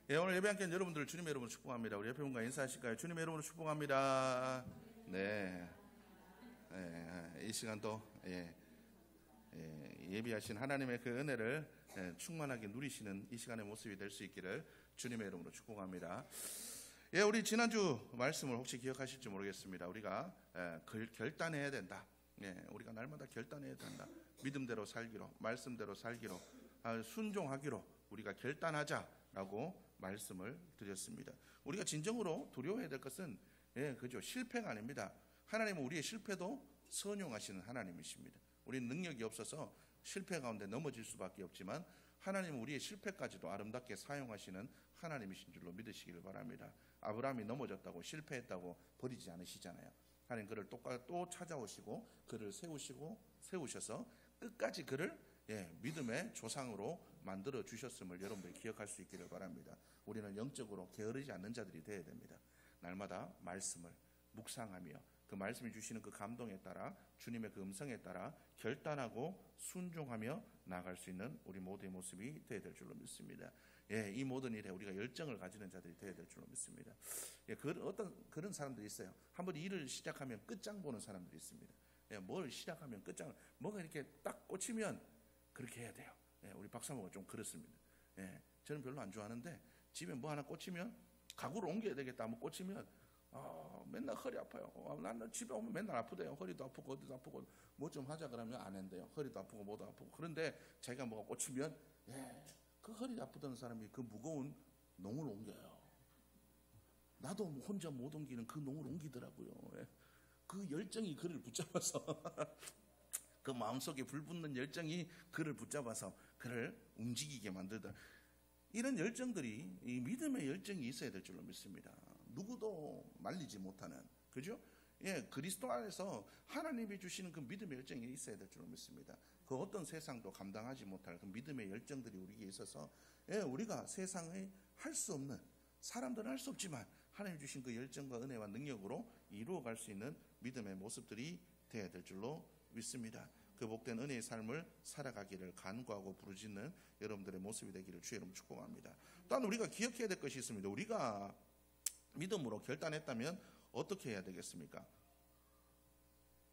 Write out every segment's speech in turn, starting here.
예, 오늘 예배 함께 한 여러분들 주님의 이름으로 축복합니다. 우리 옆에 분과 인사하실까요? 주님의 이름으로 축복합니다. 네. 이 시간도 예비하신 하나님의 그 은혜를 충만하게 누리시는 이 시간의 모습이 될 수 있기를 주님의 이름으로 축복합니다. 예, 우리 지난주 말씀을 혹시 기억하실지 모르겠습니다. 우리가 결단해야 된다. 예, 우리가 날마다 결단해야 된다. 믿음대로 살기로, 말씀대로 살기로, 순종하기로 우리가 결단하자라고 말씀을 드렸습니다. 우리가 진정으로 두려워해야 될 것은 그죠, 실패가 아닙니다. 하나님은 우리의 실패도 선용하시는 하나님이십니다. 우리는 능력이 없어서 실패 가운데 넘어질 수밖에 없지만 하나님은 우리의 실패까지도 아름답게 사용하시는 하나님이신 줄로 믿으시기를 바랍니다. 아브라함이 넘어졌다고 실패했다고 버리지 않으시잖아요. 하나님 그를 또 찾아오시고 그를 세우셔서 끝까지 그를 믿음의 조상으로 만들어 주셨음을 여러분들이 기억할 수 있기를 바랍니다. 우리는 영적으로 게으르지 않는 자들이 되어야 됩니다. 날마다 말씀을 묵상하며 그 말씀이 주시는 그 감동에 따라 주님의 그 음성에 따라 결단하고 순종하며 나아갈 수 있는 우리 모두의 모습이 되어야 될 줄로 믿습니다. 이 모든 일에 우리가 열정을 가지는 자들이 되어야 될 줄로 믿습니다. 그런 사람들이 있어요. 한번 일을 시작하면 끝장 보는 사람들이 있습니다. 뭘 시작하면 끝장을, 뭐가 이렇게 딱 꽂히면 그렇게 해야 돼요. 우리 박사모가 좀 그렇습니다. 저는 별로 안 좋아하는데 집에 뭐 하나 꽂히면 가구를 옮겨야 되겠다 하면 꽂히면 맨날 허리 아파요. 나는 집에 오면 맨날 아프대요. 허리도 아프고 어디도 아프고 뭐 좀 하자 그러면 안 한대요. 허리도 아프고 뭐도 아프고. 그런데 자기가 뭐가 꽂히면 그 허리 아프던 사람이 그 무거운 농을 옮겨요. 나도 혼자 못 옮기는 그 농을 옮기더라고요. 그 열정이 그를 붙잡아서 그 마음속에 불붙는 열정이 그를 붙잡아서 그를 움직이게 만들다. 이런 열정들이, 이 믿음의 열정이 있어야 될 줄로 믿습니다. 누구도 말리지 못하는, 그죠? 그리스도 안에서 하나님이 주시는 그 믿음의 열정이 있어야 될 줄로 믿습니다. 그 어떤 세상도 감당하지 못할 그 믿음의 열정들이 우리에게 있어서 우리가 세상에 할 수 없는, 사람들은 할 수 없지만 하나님 주신 그 열정과 은혜와 능력으로 이루어갈 수 있는 믿음의 모습들이 되어야 될 줄로 믿습니다. 그 복된 은혜의 삶을 살아가기를 간구하고 부르짖는 여러분들의 모습이 되기를 주의 이름으로 축복합니다. 또한 우리가 기억해야 될 것이 있습니다. 우리가 믿음으로 결단했다면 어떻게 해야 되겠습니까?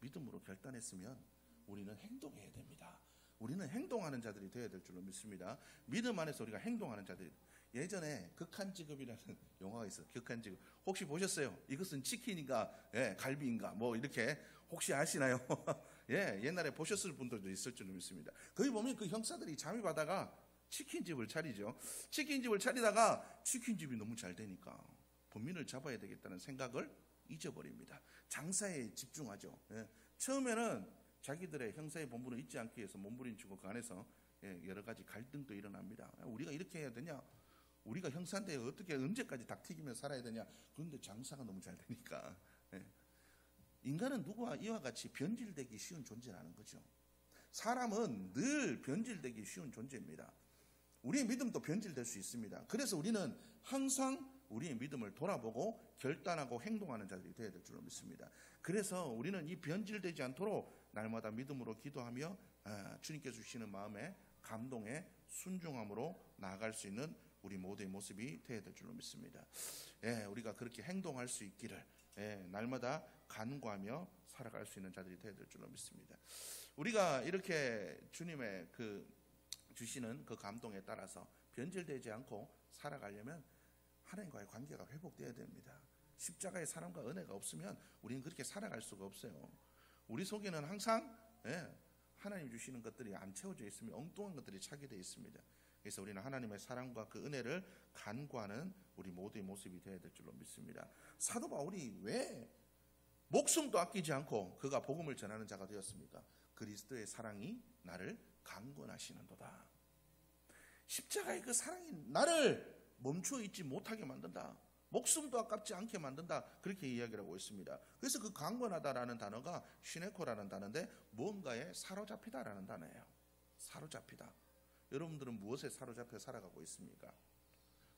믿음으로 결단했으면 우리는 행동해야 됩니다. 우리는 행동하는 자들이 되어야 될 줄로 믿습니다. 믿음 안에서 우리가 행동하는 자들이. 예전에 극한직업이라는 영화가 있어요. 극한직업. 혹시 보셨어요? 이것은 치킨인가 갈비인가 뭐 이렇게 혹시 아시나요? 옛날에 보셨을 분들도 있을 줄로 믿습니다. 거기 보면 그 형사들이 잠입하다가 치킨집을 차리죠. 치킨집을 차리다가 치킨집이 너무 잘 되니까 범인을 잡아야 되겠다는 생각을 잊어버립니다. 장사에 집중하죠. 처음에는 자기들의 형사의 본분을 잊지 않기 위해서 몸부림치고 그 안에서 여러 가지 갈등도 일어납니다. 우리가 이렇게 해야 되냐? 우리가 형사인데 어떻게 언제까지 닭튀기며 살아야 되냐? 그런데 장사가 너무 잘 되니까. 인간은 누구와 이와 같이 변질되기 쉬운 존재라는 거죠. 사람은 늘 변질되기 쉬운 존재입니다. 우리의 믿음도 변질될 수 있습니다. 그래서 우리는 항상 우리의 믿음을 돌아보고 결단하고 행동하는 자들이 되어야 될 줄로 믿습니다. 그래서 우리는 이 변질되지 않도록 날마다 믿음으로 기도하며 주님께서 주시는 마음의 감동에 순종함으로 나아갈 수 있는 우리 모두의 모습이 되어야 될 줄로 믿습니다. 우리가 그렇게 행동할 수 있기를 날마다 간구하며 살아갈 수 있는 자들이 되어야 될 줄로 믿습니다. 우리가 이렇게 주님의 그 주시는 그 감동에 따라서 변질되지 않고 살아가려면 하나님과의 관계가 회복되어야 됩니다. 십자가의 사랑과 은혜가 없으면 우리는 그렇게 살아갈 수가 없어요. 우리 속에는 항상 하나님 주시는 것들이 안 채워져 있으면 엉뚱한 것들이 차게 되어 있습니다. 그래서 우리는 하나님의 사랑과 그 은혜를 간구하는 우리 모두의 모습이 되어야 될 줄로 믿습니다. 사도 바울이 왜 목숨도 아끼지 않고 그가 복음을 전하는 자가 되었습니까? 그리스도의 사랑이 나를 강권하시는도다. 십자가의 그 사랑이 나를 멈춰 있지 못하게 만든다. 목숨도 아깝지 않게 만든다. 그렇게 이야기를 하고 있습니다. 그래서 그 강권하다라는 단어가 시네코라는 단어인데 뭔가에 사로잡히다라는 단어예요. 사로잡히다. 여러분들은 무엇에 사로잡혀 살아가고 있습니까?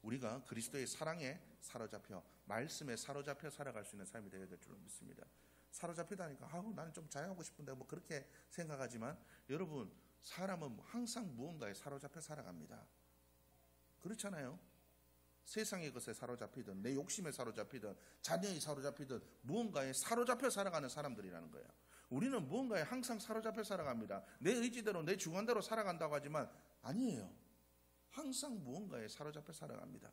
우리가 그리스도의 사랑에 사로잡혀 말씀에 사로잡혀 살아갈 수 있는 삶이 되어야 될 줄로 믿습니다. 사로잡히다니까 나는 좀 자유하고 싶은데 뭐 그렇게 생각하지만 여러분 사람은 항상 무언가에 사로잡혀 살아갑니다. 그렇잖아요. 세상의 것에 사로잡히든 내 욕심에 사로잡히든 자녀에 사로잡히든 무언가에 사로잡혀 살아가는 사람들이라는 거예요. 우리는 무언가에 항상 사로잡혀 살아갑니다. 내 의지대로 내 주관대로 살아간다고 하지만 아니에요. 항상 무언가에 사로잡혀 살아갑니다.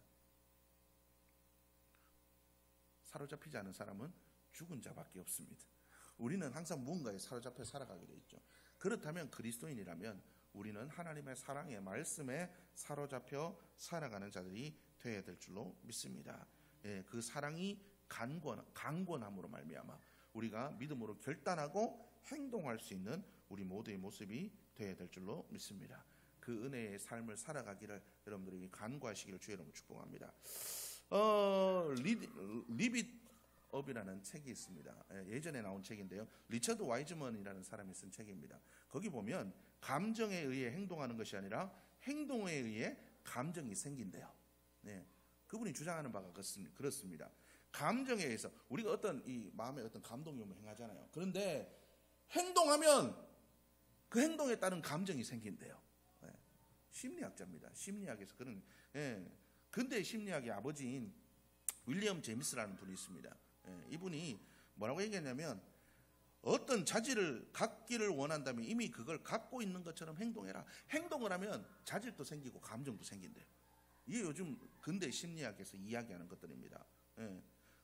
사로잡히지 않은 사람은 죽은 자밖에 없습니다. 우리는 항상 무언가에 사로잡혀 살아가게 돼 있죠. 그렇다면 그리스도인이라면 우리는 하나님의 사랑의 말씀에 사로잡혀 살아가는 자들이 되어야 될 줄로 믿습니다. 예, 그 사랑이 강권함으로 말미암아 우리가 믿음으로 결단하고 행동할 수 있는 우리 모두의 모습이 되어야 될 줄로 믿습니다. 그 은혜의 삶을 살아가기를 여러분들에게 간구하시기를 주의 이름으로 축복합니다. 리빗업이라는 책이 있습니다. 예전에 나온 책인데요. 리처드 와이즈먼이라는 사람이 쓴 책입니다. 거기 보면 감정에 의해 행동하는 것이 아니라 행동에 의해 감정이 생긴대요. 네, 그분이 주장하는 바가 그렇습니다. 감정에 의해서 우리가 어떤 이 마음에 어떤 감동이 오면 행하잖아요. 그런데 행동하면 그 행동에 따른 감정이 생긴대요. 네, 심리학자입니다. 심리학에서 그런 근대 심리학의 아버지인 윌리엄 제임스라는 분이 있습니다. 이분이 뭐라고 얘기했냐면 어떤 자질을 갖기를 원한다면 이미 그걸 갖고 있는 것처럼 행동해라. 행동을 하면 자질도 생기고 감정도 생긴대요. 이게 요즘 근대 심리학에서 이야기하는 것들입니다.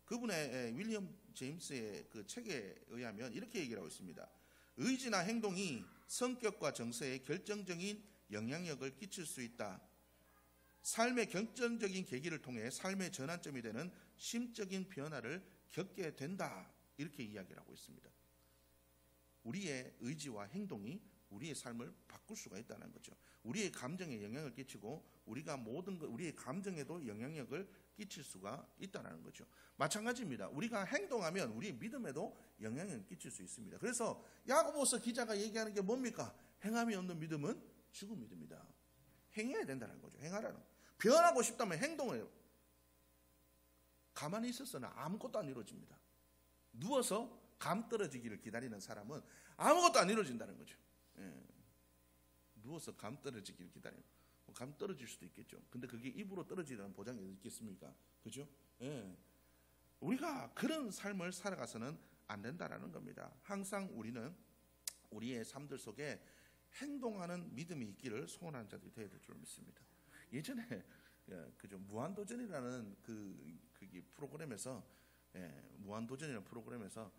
그분의 윌리엄 제임스의 그 책에 의하면 이렇게 얘기를 하고 있습니다. 의지나 행동이 성격과 정서에 결정적인 영향력을 끼칠 수 있다. 삶의 결정적인 계기를 통해 삶의 전환점이 되는 심적인 변화를 겪게 된다. 이렇게 이야기를 하고 있습니다. 우리의 의지와 행동이 우리의 삶을 바꿀 수가 있다는 거죠. 우리의 감정에 영향을 끼치고 우리가 모든 것, 우리의 감정에도 영향력을 끼칠 수가 있다는 거죠. 마찬가지입니다. 우리가 행동하면 우리의 믿음에도 영향을 끼칠 수 있습니다. 그래서 야고보서 기자가 얘기하는 게 뭡니까? 행함이 없는 믿음은 죽은 믿음이다. 행해야 된다는 거죠. 행하라는. 변하고 싶다면 행동해요. 가만히 있어서는 아무것도 안 이루어집니다. 누워서 감 떨어지기를 기다리는 사람은 아무것도 안 이루어진다는 거죠. 누워서 감 떨어지기를 기다리는. 감 떨어질 수도 있겠죠. 근데 그게 입으로 떨어지라는 보장이 있겠습니까? 그죠? 우리가 그런 삶을 살아가서는 안 된다라는 겁니다. 항상 우리는 우리의 삶들 속에 행동하는 믿음이 있기를 소원하는 자들이 되어야 될 줄 믿습니다. 예전에 그죠 무한도전이라는 그 프로그램에서 무한도전이라는 프로그램에서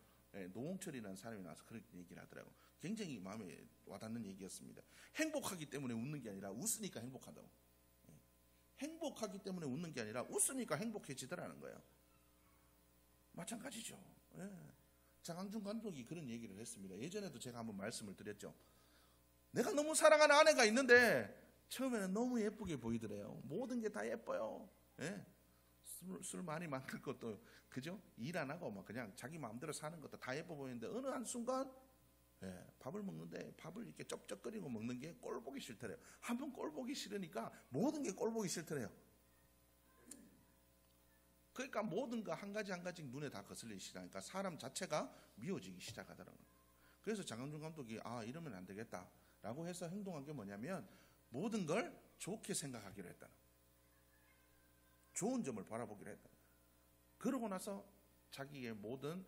노홍철이라는 사람이 나와서 그런 얘기를 하더라고. 굉장히 마음에 와닿는 얘기였습니다. 행복하기 때문에 웃는 게 아니라 웃으니까 행복하다고. 행복하기 때문에 웃는 게 아니라 웃으니까 행복해지더라는 거예요. 마찬가지죠. 장항준 감독이 그런 얘기를 했습니다. 예전에도 제가 한번 말씀을 드렸죠. 내가 너무 사랑하는 아내가 있는데 처음에는 너무 예쁘게 보이더래요. 모든 게 다 예뻐요. 술 많이 만들 것도 그죠? 일 안 하고 막 그냥 자기 마음대로 사는 것도 다 예뻐 보이는데 어느 한순간 밥을 먹는데 밥을 이렇게 쩝쩝거리고 먹는 게 꼴 보기 싫더래요. 한번 꼴 보기 싫으니까 모든 게 꼴 보기 싫더래요. 그러니까 모든 거 한 가지 한 가지 눈에 다 거슬리기 시작하니까 사람 자체가 미워지기 시작하더라고요. 그래서 장항준 감독이 이러면 안 되겠다라고 해서 행동한 게 뭐냐면 모든 걸 좋게 생각하기로 했다. 좋은 점을 바라보기로 했다. 그러고 나서 자기의 모든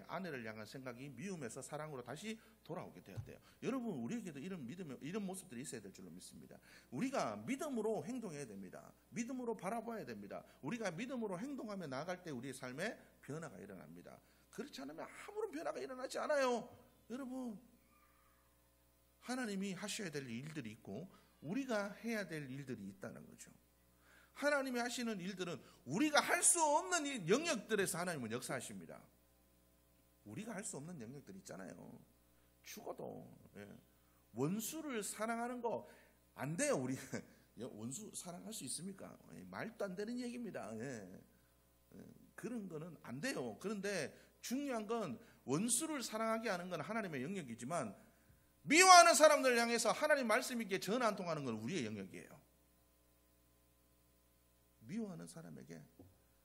아내를 향한 생각이 미움에서 사랑으로 다시 돌아오게 되었대요. 여러분 우리에게도 이런 모습들이 있어야 될 줄로 믿습니다. 우리가 믿음으로 행동해야 됩니다. 믿음으로 바라봐야 됩니다. 우리가 믿음으로 행동하며 나아갈 때 우리의 삶에 변화가 일어납니다. 그렇지 않으면 아무런 변화가 일어나지 않아요. 여러분 하나님이 하셔야 될 일들이 있고 우리가 해야 될 일들이 있다는 거죠. 하나님이 하시는 일들은 우리가 할 수 없는 영역들에서 하나님은 역사하십니다. 우리가 할 수 없는 영역들 있잖아요. 죽어도 원수를 사랑하는 거 안 돼요. 우리 원수 사랑할 수 있습니까? 말도 안 되는 얘기입니다. 그런 거는 안 돼요. 그런데 중요한 건 원수를 사랑하게 하는 건 하나님의 영역이지만 미워하는 사람들 향해서 하나님 말씀 있게 전화 한 통하는 건 우리의 영역이에요. 미워하는 사람에게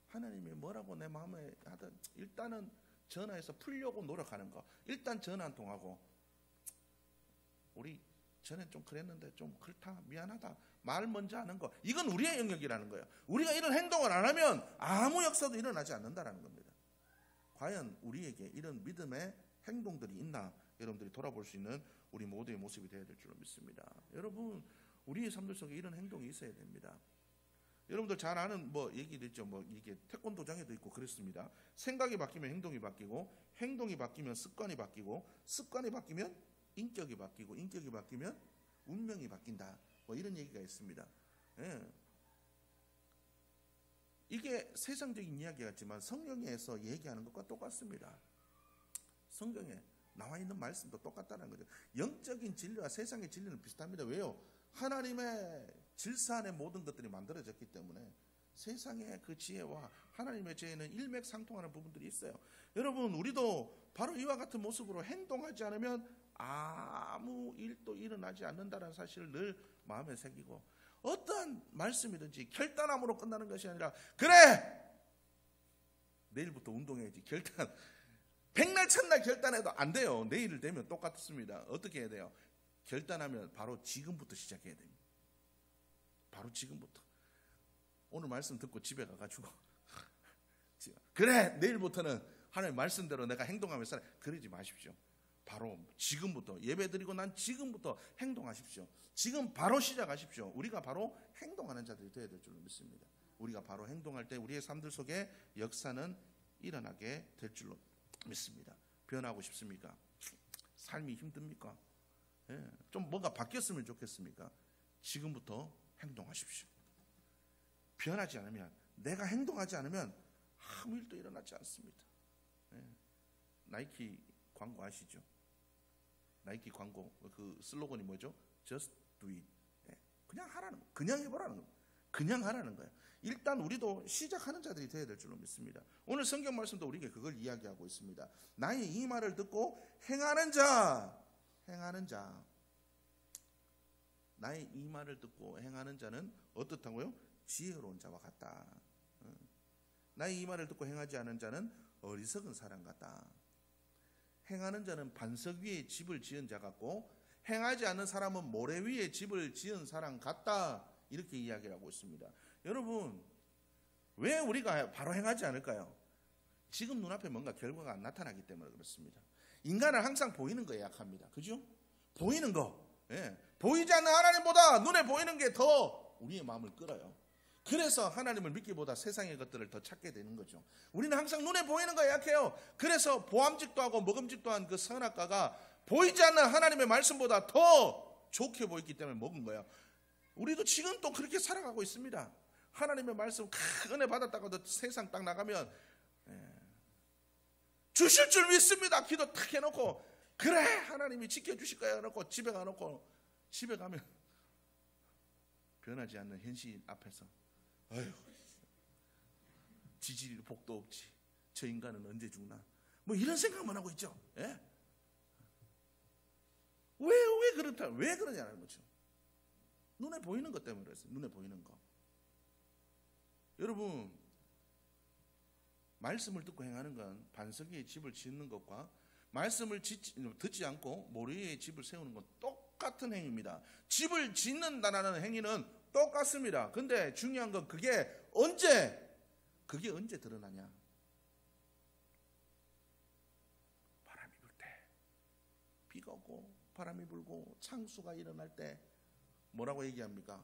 하나님이 뭐라고 내 마음에 하든 일단은 전화해서 풀려고 노력하는 거. 일단 전화 한 통하고 우리 전에 좀 그랬는데 좀 그렇다, 미안하다, 말 먼저 하는 거, 이건 우리의 영역이라는 거예요. 우리가 이런 행동을 안 하면 아무 역사도 일어나지 않는다라는 겁니다. 과연 우리에게 이런 믿음의 행동들이 있나, 여러분들이 돌아볼 수 있는 우리 모두의 모습이 되어야 될 줄로 믿습니다. 여러분, 우리의 삶들 속에 이런 행동이 있어야 됩니다. 여러분들 잘 아는 얘기도 있죠. 이게 태권도장에도 있고 그렇습니다. 생각이 바뀌면 행동이 바뀌고, 행동이 바뀌면 습관이 바뀌고, 습관이 바뀌면 인격이 바뀌고, 인격이 바뀌면 운명이 바뀐다. 이런 얘기가 있습니다. 예. 이게 세상적인 이야기 같지만 성경에서 얘기하는 것과 똑같습니다. 성경에 나와 있는 말씀도 똑같다는 거죠. 영적인 진리와 세상의 진리는 비슷합니다. 왜요? 하나님의 질서 안에 모든 것들이 만들어졌기 때문에 세상의 그 지혜와 하나님의 지혜는 일맥상통하는 부분들이 있어요. 여러분, 우리도 바로 이와 같은 모습으로 행동하지 않으면 아무 일도 일어나지 않는다는 사실을 늘 마음에 새기고, 어떤 말씀이든지 결단함으로 끝나는 것이 아니라, 그래! 내일부터 운동해야지. 결단. 백날 첫날 결단해도 안 돼요. 내일 되면 똑같습니다. 어떻게 해야 돼요? 결단하면 바로 지금부터 시작해야 됩니다. 바로 지금부터. 오늘 말씀 듣고 집에 가가지고 그래, 내일부터는 하나님 말씀대로 내가 행동하며 살아. 그러지 마십시오. 바로 지금부터 예배드리고 난 지금부터 행동하십시오. 지금 바로 시작하십시오. 우리가 바로 행동하는 자들이 되어야 될 줄로 믿습니다. 우리가 바로 행동할 때 우리의 삶들 속에 역사는 일어나게 될 줄로 믿습니다. 변하고 싶습니까? 삶이 힘듭니까? 예, 좀 뭔가 바뀌었으면 좋겠습니까? 지금부터 행동하십시오. 변하지 않으면, 내가 행동하지 않으면 아무 일도 일어나지 않습니다. 예, 나이키 광고 아시죠? 나이키 광고 그 슬로건이 뭐죠? Just do it. 예, 그냥 하라는 거, 그냥 해보라는 거, 그냥 하라는 거예요. 일단 우리도 시작하는 자들이 되어야 될 줄로 믿습니다. 오늘 성경 말씀도 우리에게 그걸 이야기하고 있습니다. 나의 이 말을 듣고 행하는 자, 행하는 자. 나의 이 말을 듣고 행하는 자는 어떻다고요? 지혜로운 자와 같다. 나의 이 말을 듣고 행하지 않은 자는 어리석은 사람 같다. 행하는 자는 반석 위에 집을 지은 자 같고, 행하지 않는 사람은 모래 위에 집을 지은 사람 같다. 이렇게 이야기를 하고 있습니다. 여러분, 왜 우리가 바로 행하지 않을까요? 지금 눈앞에 뭔가 결과가 나타나기 때문에 그렇습니다. 인간은 항상 보이는 거에 약합니다. 그죠? 보이는 거. 예. 보이지 않는 하나님보다 눈에 보이는 게 더 우리의 마음을 끌어요. 그래서 하나님을 믿기보다 세상의 것들을 더 찾게 되는 거죠. 우리는 항상 눈에 보이는 거에 약해요. 그래서 보암직도 하고 먹음직도 한 그 선악과가 보이지 않는 하나님의 말씀보다 더 좋게 보였기 때문에 먹은 거예요. 우리도 지금 또 그렇게 살아가고 있습니다. 하나님의 말씀 큰 은혜 받았다가도 세상 딱 나가면 주실 줄 믿습니다. 기도 탁 해놓고 그래 하나님이 지켜주실 거야 해놓고 집에 가놓고, 집에 가면 변하지 않는 현실 앞에서 아휴, 지질 복도 없지, 저 인간은 언제 죽나, 이런 생각만 하고 있죠. 예? 왜 그렇다, 왜 그러냐는 거죠. 눈에 보이는 것 때문에 그랬어요. 눈에 보이는 거. 여러분, 말씀을 듣고 행하는 건 반석 위에 집을 짓는 것과 말씀을 듣지 않고 모래 위에 집을 세우는 건 똑같은 행위입니다. 집을 짓는다는 행위는 똑같습니다. 근데 중요한 건 그게 언제 드러나냐. 바람이 불 때, 비가 오고 바람이 불고 창수가 일어날 때 뭐라고 얘기합니까?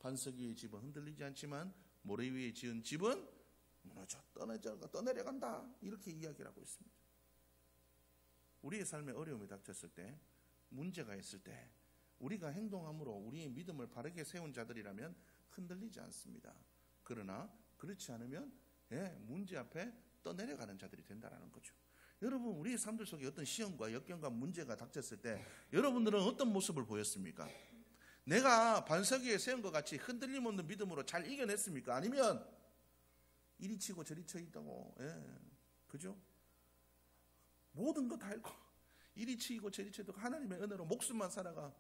반석 위의 집은 흔들리지 않지만 모래 위에 지은 집은 무너져 떠내려간다. 이렇게 이야기를 하고 있습니다. 우리의 삶에 어려움이 닥쳤을 때, 문제가 있을 때 우리가 행동함으로 우리의 믿음을 바르게 세운 자들이라면 흔들리지 않습니다. 그러나 그렇지 않으면 문제 앞에 떠내려가는 자들이 된다는 거죠. 여러분, 우리의 삶들 속에 어떤 시험과 역경과 문제가 닥쳤을 때 여러분들은 어떤 모습을 보였습니까? 내가 반석 위에 세운 것 같이 흔들림 없는 믿음으로 잘 이겨냈습니까? 아니면 이리 치고 저리 쳐 있다고, 그죠? 모든 거 다 잃고 이리 치고 저리 쳐도 하나님의 은혜로 목숨만 살아가,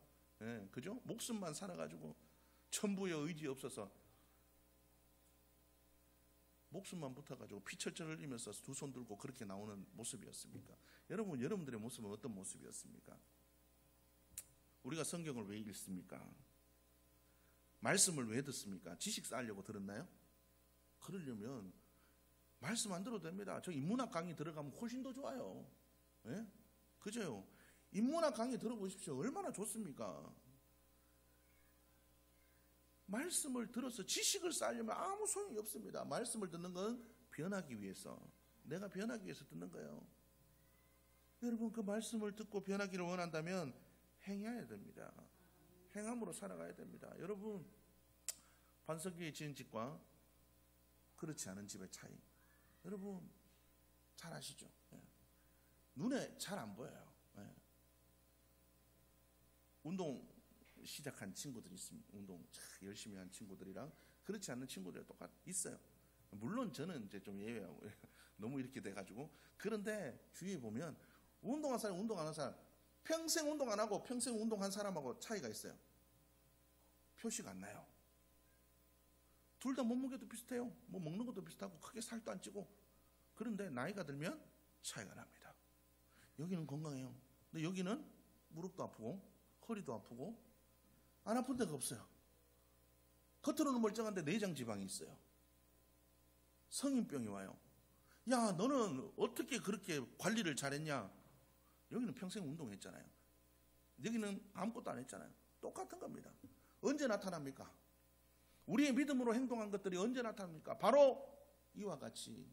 그죠? 목숨만 살아가지고 천부의 의지 없어서 목숨만 붙어가지고 피 철철 흘리면서 두 손 들고 그렇게 나오는 모습이었습니까? 여러분들의 모습은 어떤 모습이었습니까? 우리가 성경을 왜 읽습니까? 말씀을 왜 듣습니까? 지식 쌓으려고 들었나요? 그러려면 말씀 안 들어도 됩니다. 저 인문학 강의 들어가면 훨씬 더 좋아요. 예? 그죠? 인문학 강의 들어보십시오. 얼마나 좋습니까? 말씀을 들어서 지식을 쌓으려면 아무 소용이 없습니다. 말씀을 듣는 건 변하기 위해서, 내가 변하기 위해서 듣는 거예요. 여러분, 그 말씀을 듣고 변하기를 원한다면 행해야 됩니다. 행함으로 살아가야 됩니다. 여러분, 반석위에 지은 집과 그렇지 않은 집의 차이, 여러분 잘 아시죠? 예. 눈에 잘 안 보여요. 예. 운동 시작한 친구들이 있습니다. 운동 열심히 한 친구들이랑 그렇지 않은 친구들이 똑같 있어요. 물론 저는 이제 좀 예외하고 너무 이렇게 돼가지고. 그런데 주위에 보면 운동한 사람, 운동 안 한 사람, 평생 운동 안 하고 평생 운동한 사람하고 차이가 있어요. 표시가 안 나요. 둘 다 몸무게도 비슷해요. 뭐 먹는 것도 비슷하고 크게 살도 안 찌고. 그런데 나이가 들면 차이가 납니다. 여기는 건강해요. 근데 여기는 무릎도 아프고 허리도 아프고 안 아픈 데가 없어요. 겉으로는 멀쩡한데 내장 지방이 있어요. 성인병이 와요. 야, 너는 어떻게 그렇게 관리를 잘했냐? 여기는 평생 운동했잖아요. 여기는 아무것도 안 했잖아요. 똑같은 겁니다. 언제 나타납니까? 우리의 믿음으로 행동한 것들이 언제 나타납니까? 바로 이와 같이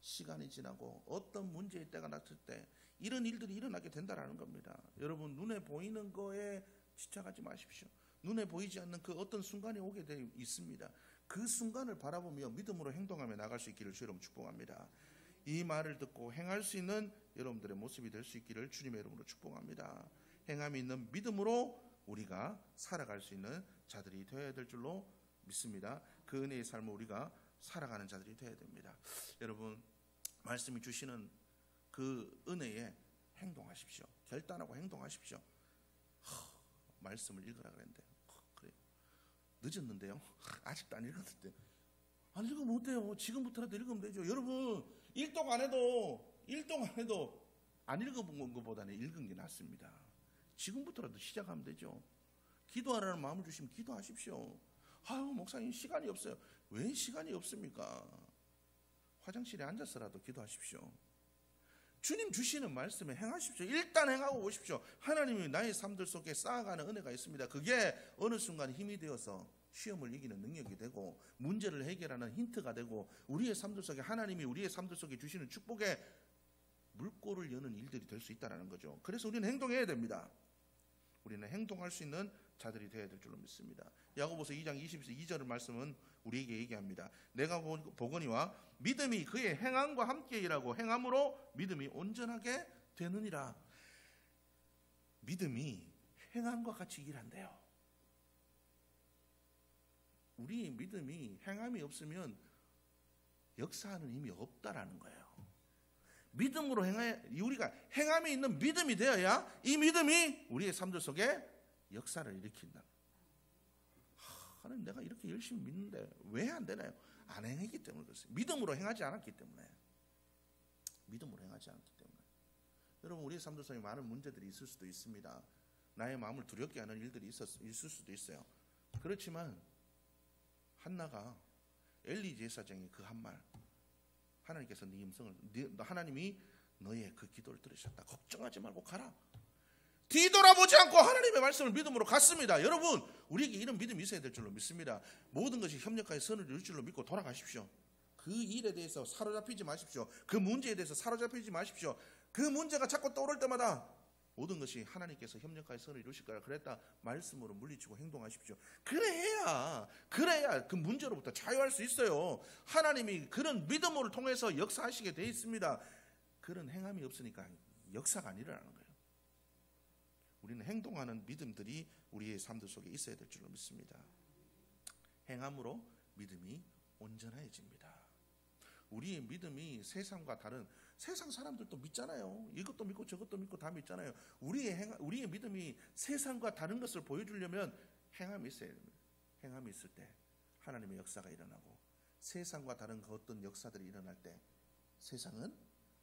시간이 지나고 어떤 문제의 때가 났을 때 이런 일들이 일어나게 된다는 겁니다. 여러분, 눈에 보이는 거에 집착하지 마십시오. 눈에 보이지 않는 그 어떤 순간이 오게 되어 있습니다. 그 순간을 바라보며 믿음으로 행동하며 나갈 수 있기를 주 여러분 축복합니다. 이 말을 듣고 행할 수 있는 여러분들의 모습이 될 수 있기를 주님의 이름으로 축복합니다. 행함이 있는 믿음으로 우리가 살아갈 수 있는 자들이 되어야 될 줄로 믿습니다. 그 은혜의 삶을 우리가 살아가는 자들이 되어야 됩니다. 여러분, 말씀이 주시는 그 은혜에 행동하십시오. 결단하고 행동하십시오. 말씀을 읽으라 그랬는데 그래요. 늦었는데요. 아직도 안 읽었는데. 안 읽으면 어때요? 지금부터라도 읽으면 되죠. 여러분, 일동 안 해도 안 읽어본 것보다는 읽은 게 낫습니다. 지금부터라도 시작하면 되죠. 기도하라는 마음을 주시면 기도하십시오. 아유, 목사님 시간이 없어요. 왜 시간이 없습니까? 화장실에 앉아서라도 기도하십시오. 주님 주시는 말씀에 행하십시오. 일단 행하고 오십시오. 하나님이 나의 삶들 속에 쌓아가는 은혜가 있습니다. 그게 어느 순간 힘이 되어서 시험을 이기는 능력이 되고 문제를 해결하는 힌트가 되고 우리의 삶들 속에 하나님이 우리의 삶들 속에 주시는 축복의 물꼬를 여는 일들이 될 수 있다는 거죠. 그래서 우리는 행동해야 됩니다. 우리는 행동할 수 있는 자들이 되어야 될 줄로 믿습니다. 야고보서 2장 22절 말씀은 우리에게 얘기합니다. 내가 보거니와 믿음이 그의 행함과 함께 일하고 행함으로 믿음이 온전하게 되느니라. 믿음이 행함과 같이 일한대요. 우리의 믿음이 행함이 없으면 역사하는 힘이 없다라는 거예요. 믿음으로 우리가 행함이 있는 믿음이 되어야 이 믿음이 우리의 삶들 속에 역사를 일으킨다. 하나님, 내가 이렇게 열심히 믿는데 왜 안 되나요? 안 행했기 때문에 그렇습니다. 믿음으로 행하지 않았기 때문에. 믿음으로 행하지 않았기 때문에. 여러분, 우리의 삶들 속에 많은 문제들이 있을 수도 있습니다. 나의 마음을 두렵게 하는 일들이 있을 수도 있어요. 그렇지만 한나가 엘리 제사장의 그 한 말, 하나님께서 네 음성을, 하나님이 너의 그 기도를 들으셨다. 걱정하지 말고 가라. 뒤돌아보지 않고 하나님의 말씀을 믿음으로 갔습니다. 여러분, 우리에게 이런 믿음이 있어야 될 줄로 믿습니다. 모든 것이 협력하여 선을 이룰 줄로 믿고 돌아가십시오. 그 일에 대해서 사로잡히지 마십시오. 그 문제에 대해서 사로잡히지 마십시오. 그 문제가 자꾸 떠오를 때마다 모든 것이 하나님께서 협력하여 선을 이루실 거라 그랬다 말씀으로 물리치고 행동하십시오. 그래야 그 문제로부터 자유할 수 있어요. 하나님이 그런 믿음을 통해서 역사하시게 돼 있습니다. 그런 행함이 없으니까 역사가 안 일어나는 거예요. 우리는 행동하는 믿음들이 우리의 삶들 속에 있어야 될 줄로 믿습니다. 행함으로 믿음이 온전해집니다. 우리의 믿음이 세상과 다른, 세상 사람들도 믿잖아요. 이것도 믿고 저것도 믿고 다 믿잖아요. 우리의 믿음이 세상과 다른 것을 보여주려면 행함이 있어야 됩니다. 행함이 있을 때 하나님의 역사가 일어나고 세상과 다른 그 어떤 역사들이 일어날 때 세상은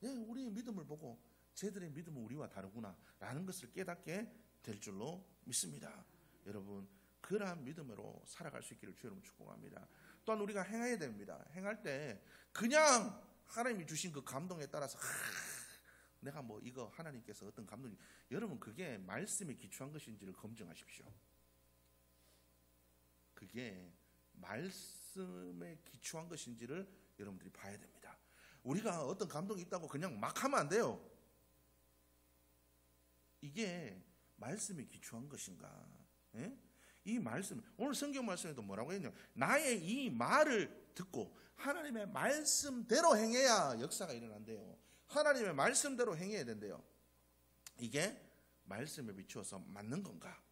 우리의 믿음을 보고 쟤들의 믿음은 우리와 다르구나 라는 것을 깨닫게 될 줄로 믿습니다. 여러분, 그러한 믿음으로 살아갈 수 있기를 주의 이름으로 축복합니다. 또한 우리가 행해야 됩니다. 행할 때 그냥 하나님이 주신 그 감동에 따라서 내가 뭐 이거 하나님께서 어떤 감동이, 여러분 그게 말씀에 기초한 것인지를 검증하십시오. 그게 말씀에 기초한 것인지를 여러분들이 봐야 됩니다. 우리가 어떤 감동이 있다고 그냥 막 하면 안 돼요. 이게 말씀에 기초한 것인가? 예? 이 말씀, 오늘 성경 말씀에도 뭐라고 했냐? 나의 이 말을 듣고 하나님의 말씀대로 행해야 역사가 일어난대요. 하나님의 말씀대로 행해야 된대요. 이게 말씀에 비추어서 맞는 건가?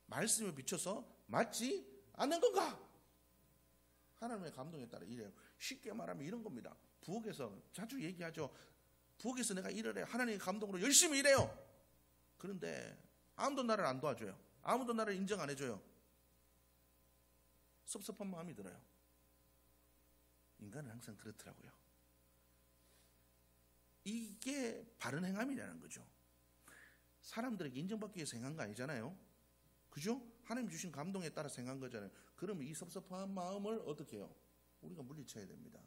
말씀에 비춰서 맞지 않는 건가? 하나님의 감동에 따라 이래요. 쉽게 말하면 이런 겁니다. 부엌에서 자주 얘기하죠. 부엌에서 내가 일을 해. 하나님의 감동으로 열심히 일해요. 그런데 아무도 나를 안 도와줘요. 아무도 나를 인정 안 해줘요. 섭섭한 마음이 들어요. 인간은 항상 그렇더라고요. 이게 바른 행함이라는 거죠. 사람들에게 인정받기 위해서 행한 거 아니잖아요. 그죠? 하나님 주신 감동에 따라 행한 거잖아요. 그러면 이 섭섭한 마음을 어떻게 해요? 우리가 물리쳐야 됩니다.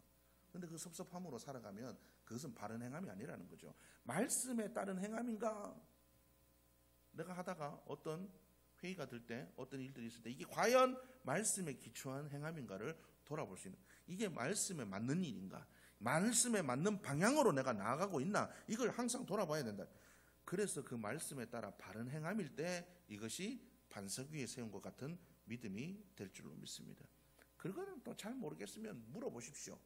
그런데 그 섭섭함으로 살아가면 그것은 바른 행함이 아니라는 거죠. 말씀에 따른 행함인가? 내가 하다가 어떤 회의가 들 때, 어떤 일들이 있을 때 이게 과연 말씀에 기초한 행함인가를 돌아볼 수 있는, 이게 말씀에 맞는 일인가? 말씀에 맞는 방향으로 내가 나아가고 있나? 이걸 항상 돌아봐야 된다. 그래서 그 말씀에 따라 바른 행함일 때 이것이 반석 위에 세운 것 같은 믿음이 될 줄로 믿습니다. 그거는 또 잘 모르겠으면 물어보십시오.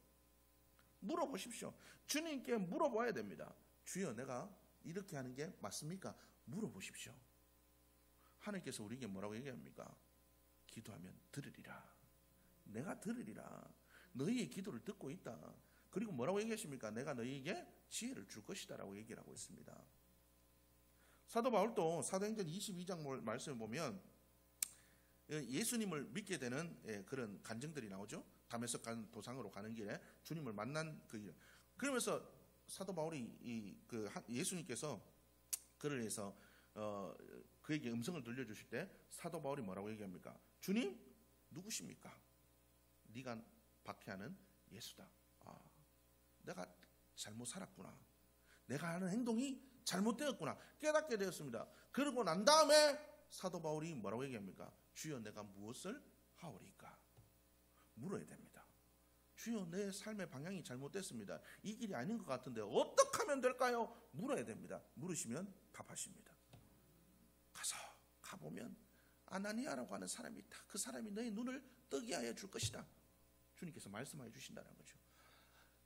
물어보십시오. 주님께 물어봐야 됩니다. 주여, 내가 이렇게 하는 게 맞습니까? 물어보십시오. 하나님께서 우리에게 뭐라고 얘기합니까? 기도하면 들으리라. 내가 들으리라. 너희의 기도를 듣고 있다. 그리고 뭐라고 얘기하십니까? 내가 너희에게 지혜를 줄 것이다 라고 얘기를 하고 있습니다. 사도 바울도 사도행전 22장 말씀을 보면 예수님을 믿게 되는 그런 간증들이 나오죠. 다메섹 간 도상으로 가는 길에 주님을 만난 그 길. 그러면서 사도 바울이 예수님께서 그를 위해서 그에게 음성을 들려주실 때 사도 바울이 뭐라고 얘기합니까? 주님, 누구십니까? 네가 박해하는 예수다. 아, 내가 잘못 살았구나. 내가 하는 행동이 잘못되었구나. 깨닫게 되었습니다. 그러고 난 다음에 사도 바울이 뭐라고 얘기합니까? 주여, 내가 무엇을 하오리까? 물어야 됩니다. 주여, 내 삶의 방향이 잘못됐습니다. 이 길이 아닌 것 같은데 어떻게 하면 될까요? 물어야 됩니다. 물으시면 답하십니다. 가보면 아나니아라고 하는 사람이 있다. 그 사람이 너의 눈을 뜨게 하여 줄 것이다. 주님께서 말씀하여 주신다는 거죠.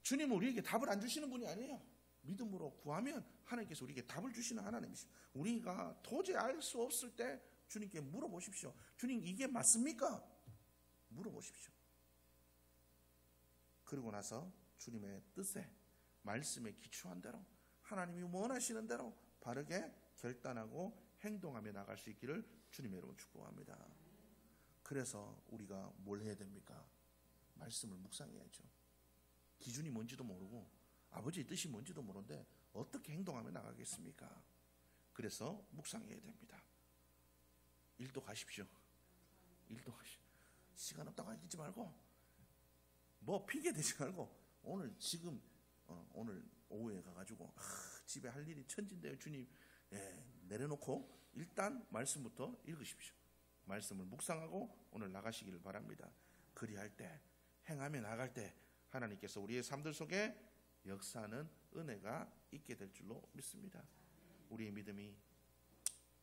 주님은 우리에게 답을 안 주시는 분이 아니에요. 믿음으로 구하면 하나님께서 우리에게 답을 주시는 하나님이십니다. 우리가 도저히 알 수 없을 때 주님께 물어보십시오. 주님, 이게 맞습니까? 물어보십시오. 그리고 나서 주님의 뜻에, 말씀에 기초한 대로, 하나님이 원하시는 대로 바르게 결단하고 행동하며 나갈 수 있기를 주님의 이름으로 축복합니다. 그래서 우리가 뭘 해야 됩니까? 말씀을 묵상해야죠. 기준이 뭔지도 모르고 아버지의 뜻이 뭔지도 모르는데 어떻게 행동하며 나가겠습니까? 그래서 묵상해야 됩니다. 일도 가십시오. 일도 가십시오. 시간 없다고 하지 말고, 뭐 핑계 대지 말고, 오늘 지금 오늘 오후에 가가지고 집에 할 일이 천진데요 주님, 내려놓고 일단 말씀부터 읽으십시오. 말씀을 묵상하고 오늘 나가시기를 바랍니다. 그리할 때, 행하며 나갈 때 하나님께서 우리의 삶들 속에 역사하는 은혜가 있게 될 줄로 믿습니다. 우리의 믿음이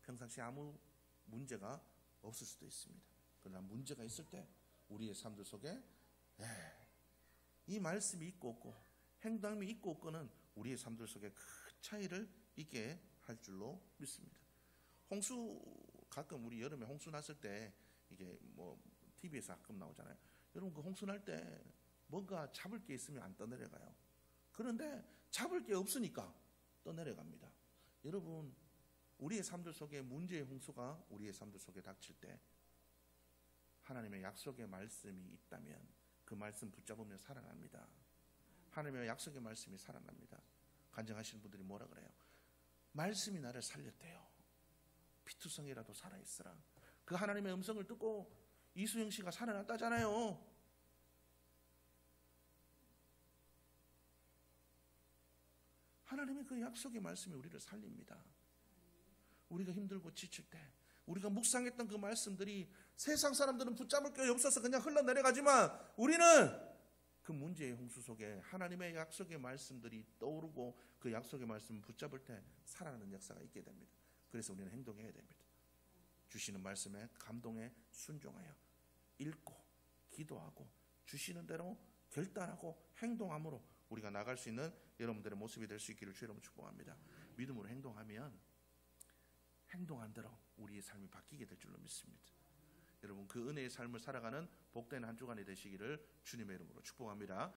평상시 아무 문제가 없을 수도 있습니다. 그러나 문제가 있을 때 우리의 삶들 속에 이 말씀이 있고 없고 행동이 있고 없고는 우리의 삶들 속에 큰 차이를 있게 할 줄로 믿습니다. 홍수, 가끔 우리 여름에 홍수 났을 때 이게 뭐 TV에서 가끔 나오잖아요. 여러분, 그 홍수 날 때 뭔가 잡을 게 있으면 안 떠내려가요. 그런데 잡을 게 없으니까 떠내려갑니다. 여러분, 우리의 삶들 속에 문제의 홍수가 우리의 삶들 속에 닥칠 때 하나님의 약속의 말씀이 있다면 그 말씀 붙잡으면 살아납니다. 하나님의 약속의 말씀이 살아납니다. 간증하시는 분들이 뭐라 그래요? 말씀이 나를 살렸대요. 피투성이라도 살아있으라. 그 하나님의 음성을 듣고 이수영 씨가 살아났다잖아요. 하나님의 그 약속의 말씀이 우리를 살립니다. 우리가 힘들고 지칠 때 우리가 묵상했던 그 말씀들이 세상 사람들은 붙잡을 게 없어서 그냥 흘러내려가지만 우리는 그 문제의 홍수 속에 하나님의 약속의 말씀들이 떠오르고 그 약속의 말씀을 붙잡을 때 살아나는 역사가 있게 됩니다. 그래서 우리는 행동해야 됩니다. 주시는 말씀에 감동에 순종하여 읽고 기도하고 주시는 대로 결단하고 행동함으로 우리가 나갈 수 있는 여러분들의 모습이 될 수 있기를 주의 이름으로 축복합니다. 믿음으로 행동하면 행동한 대로 우리의 삶이 바뀌게 될 줄로 믿습니다. 여러분 그 은혜의 삶을 살아가는 복된 한 주간이 되시기를 주님의 이름으로 축복합니다.